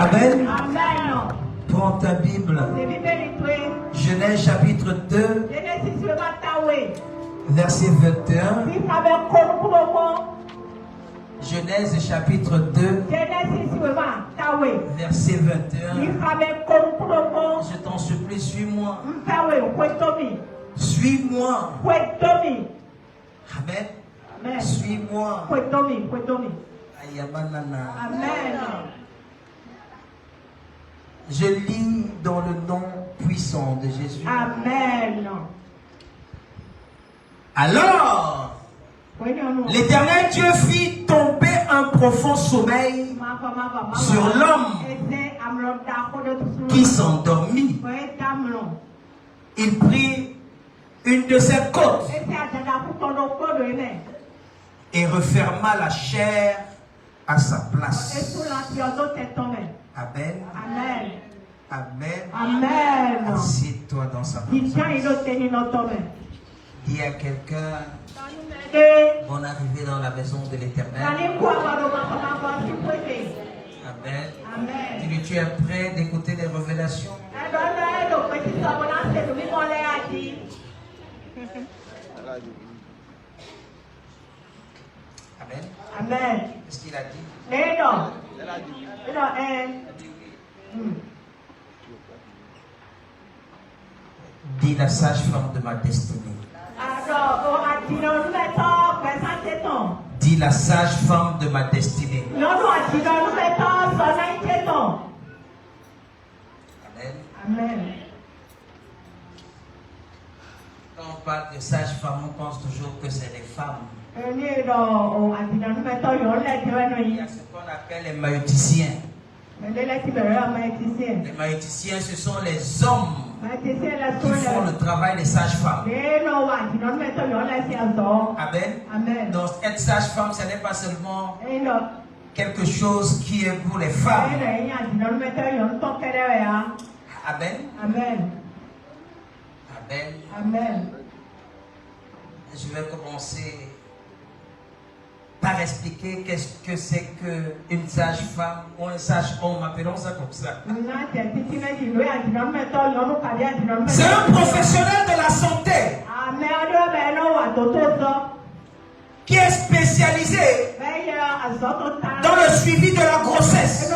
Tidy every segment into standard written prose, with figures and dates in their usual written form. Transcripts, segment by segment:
Amen. Amen. Prends ta Bible. Genèse chapitre 2, verset 21. Genèse chapitre 2, verset 21. Je t'en supplie, suis-moi. Suis-moi. Amen. Suis-moi. Ayamanana. Amen. Je lis dans le nom puissant de Jésus. Amen. Alors, l'Éternel Dieu fit tomber un profond sommeil sur l'homme qui s'endormit. Il prit une de ses côtes et referma la chair à sa place. Amen. Amen. Amen. Amen. Assieds-toi dans sa présence. Dis à quelqu'un, bonne arrivée dans la maison de l'Éternel. Amen. Amen. Tu es prêt d'écouter les révélations? Amen. Amen. Qu'est-ce qu'il a dit? Dis la sage-femme de ma destinée. Dis la sage-femme de ma destinée. Amen. Amen. Quand on parle de sage-femme, on pense toujours que c'est les femmes. Il y a ce qu'on appelle les maïoticiens. Les maïoticiens, ce sont les hommes qui font le travail des sages-femmes. Amen. Amen. Donc, être sage-femme, ce n'est pas seulement quelque chose qui est pour les femmes. Amen. Amen. Amen. Amen. Je vais commencer par expliquer qu'est-ce que c'est qu'une sage-femme ou un sage-homme, appelons ça comme ça. C'est un professionnel de la santé qui est spécialisé dans le suivi de la grossesse,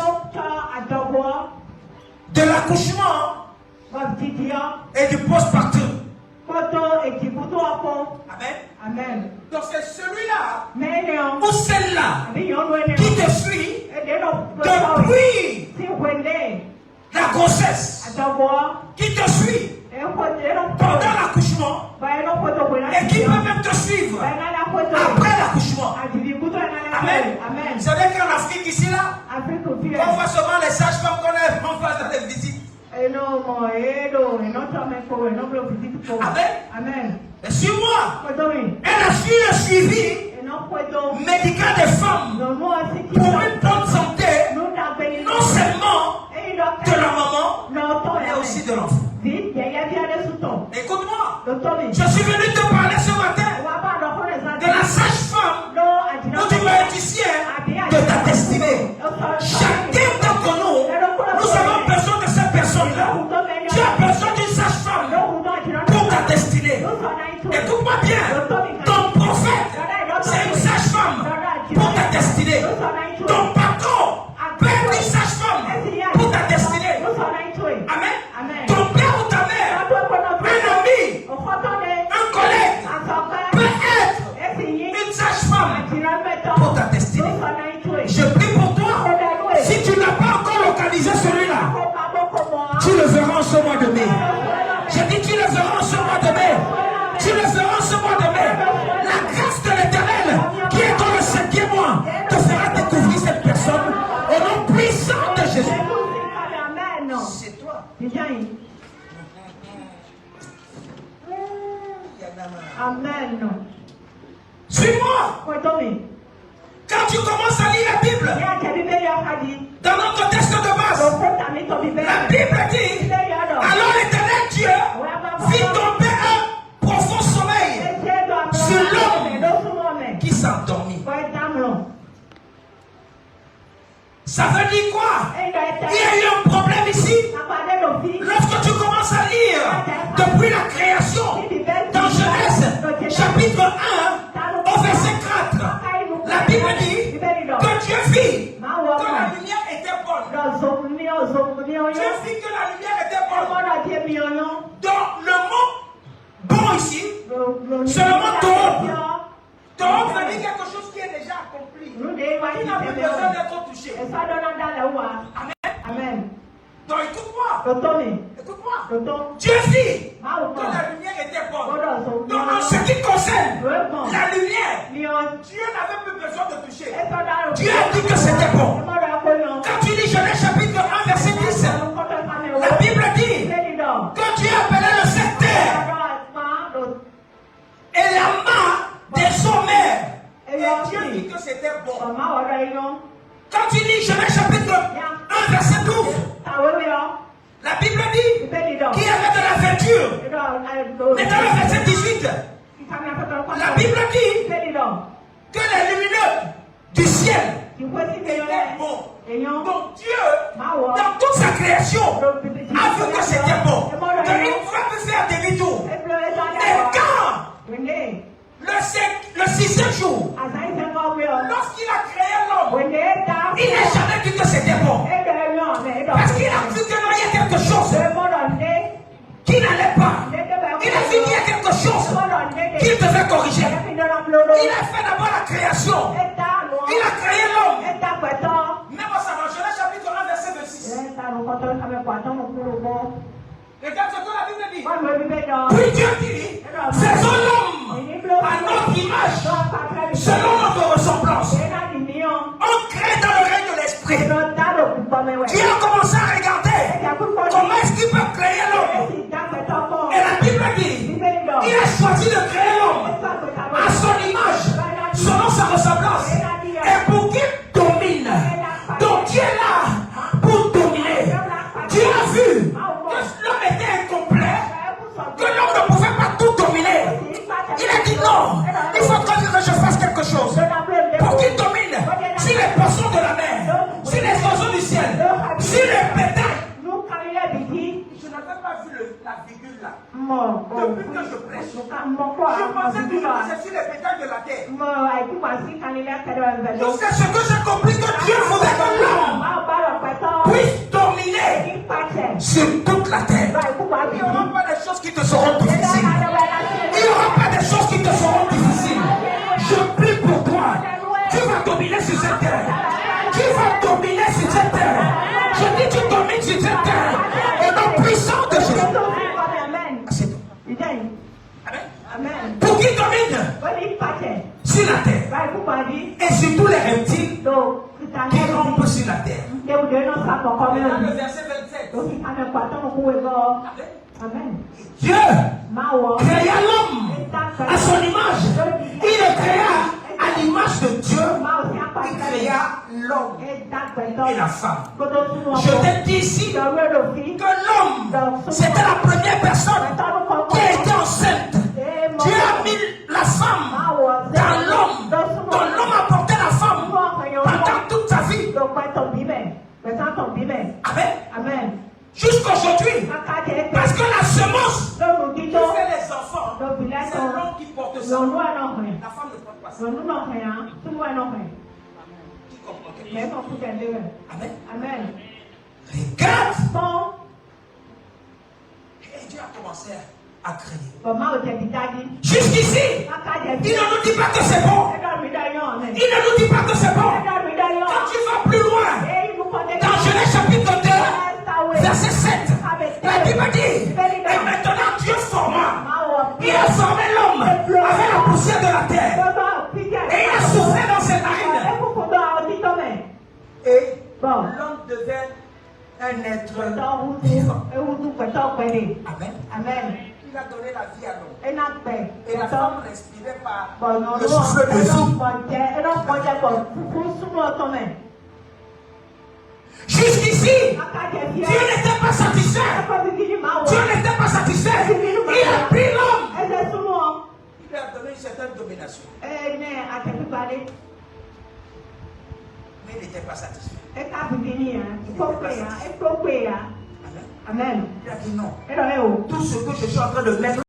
de l'accouchement et du postpartum. Amen. Amen. Donc c'est celui-là ou celle-là qui te suit depuis la grossesse, qui te suit pendant l'accouchement et qui peut même te suivre après l'accouchement. Amen. Vous savez qu'en Afrique ici là, on voit souvent les sages-femmes qu'on a en face dans les visites. Amen. Et sur moi, elle a su le suivi médical des femmes pour une bonne santé, non seulement de la maman, mais aussi de l'enfant. Écoute-moi, je suis venu te parler ce matin de la sage-femme ou du maïoticien de ta destinée. Chacun d'entre nous, nous avons besoin de cette personne-là. Tu as besoin d'une sage-femme pour ta destinée. Écoute-moi bien, ton prophète, c'est une sage-femme pour ta destinée. Ton patron peut être une sage-femme pour ta destinée. Amen. Ton père ou ta mère, un ami, un collègue peut être une sage-femme pour ta destinée. Je prie pour toi. Si tu n'as pas encore localisé celui-là, tu le verras en ce mois de mai. J'ai dit tu le verras en ce mois de mai. Tu le verras en ce mois de mai. La grâce de l'Éternel qui est dans le 5e mois te fera découvrir cette personne au nom puissant de Jésus. C'est toi. Amen. Suis-moi. Quand tu commences à lire la Bible, dans notre texte de base, la Bible dit, alors l'Éternel Dieu fit tomber un profond sommeil sur l'homme qui s'endormit. Ça veut dire quoi? Il y a eu un problème ici. Lorsque tu commences à lire depuis la création, dans Genèse, chapitre 1, au verset 4, la Bible dit que Dieu vit que la lumière était bonne. Dieu vit que la lumière était bonne. Donc le mot bon ici, c'est le mot Tob. Tob veut dire quelque chose qui est déjà accompli. Qui n'a plus besoin d'être touché. Amen. Donc écoute-moi. Dieu vit que la lumière était bonne. Donc en ce qui concerne la lumière, Dieu n'avait plus besoin de toucher. Dieu a dit que c'était bon. Quand tu lis Genèse chapitre 1 verset 10, la Bible dit que Dieu appelait le secteur et la main des sommets. Et Dieu dit que c'était bon. Quand tu lis Genèse chapitre 1 verset 12, la Bible dit qu'il y avait de la verdure. Mais dans le verset 18, la Bible dit que les lumineux du ciel étaient bons. Donc Dieu, dans toute sa création, a vu que c'était bon. Une fois peut faire des détours. Et quand le sixième jour, lorsqu'il a créé l'homme, il n'a jamais dit que c'était bon. Parce qu'il a vu que il y a quelque chose qui n'allait pas. Il a vu qu'il y a quelque chose qu'il devait corriger. Il a fait d'abord la création. Il a créé l'homme. Même dans Genèse chapitre 1 verset 26. Regarde ce que la Bible dit. Puis Dieu dit, faisons l'homme à notre image, selon notre ressemblance. On crée dans le règne de l'esprit. Dieu a commencé à regarder comment est-ce qu'il peut créer l'homme. Et la Bible dit, il a choisi de créer l'homme à son image, selon sa ressemblance. Et pour qu'il domine. Donc Dieu est là pour dominer. Dieu a vu que l'homme était incomplet, que l'homme ne pouvait pas tout dominer. Il a dit non, il faudra que je fasse quelque chose pour qu'il domine. Si les poissons de la mer, si les oiseaux du ciel, si les bétails. Je n'avais pas vu la virgule là. Depuis que je prêche, je pensais toujours que c'est sur les bétails de la terre. Donc c'est ce que j'ai compris, que Dieu voulait que l'homme puisse dominer sur toute la terre. Il n'y aura pas des choses qui te seront difficiles. Il n'y aura pas des choses qui te seront difficiles. Je prie pour toi. Tu vas dominer sur cette terre. Tu vas dominer sur cette terre. Je dis tu domines sur cette terre. Au nom puissant de Jésus. C'est tout. Amen. Pour qu'il domine sur la terre. Et sur tous les reptiles qui rampent sur la terre. Dans le verset 27. Amen. Dieu créa l'homme à son image. Il le créa à l'image de Dieu. Il créa l'homme et la femme. Je t'ai dit ici que l'homme, c'était la première personne qui a été enceinte. Dieu a mis la femme dans l'homme. Donc l'homme a porté la femme pendant toute sa vie. Amen. Jusqu'aujourd'hui. Parce que la semence qui fait les enfants, c'est l'homme qui porte ça. La femme ne porte pas ça. Qui comprend quelque chose? Amen. Regarde. Et Dieu a commencé à créer. Jusqu'ici, il ne nous dit pas que c'est bon. Il ne nous dit pas que c'est bon. Quand tu vas plus loin, dans Genèse chapitre 2, verset 7, la Bible dit, et maintenant Dieu forma. Il a formé l'homme avec la poussière de la terre. Et il a soufflé dans ses narines. Et l'homme devait un être vivant. Amen. Il a donné la vie à l'homme. Et la femme respirait par le souffle de vie. Jusqu'ici, Dieu n'était pas satisfait. Dieu n'était pas satisfait. Il a pris l'homme. Il lui a donné une certaine domination. Mais il n'était pas satisfait. Amen. Il a dit non. Et là, Tout ce que je suis en train de mettre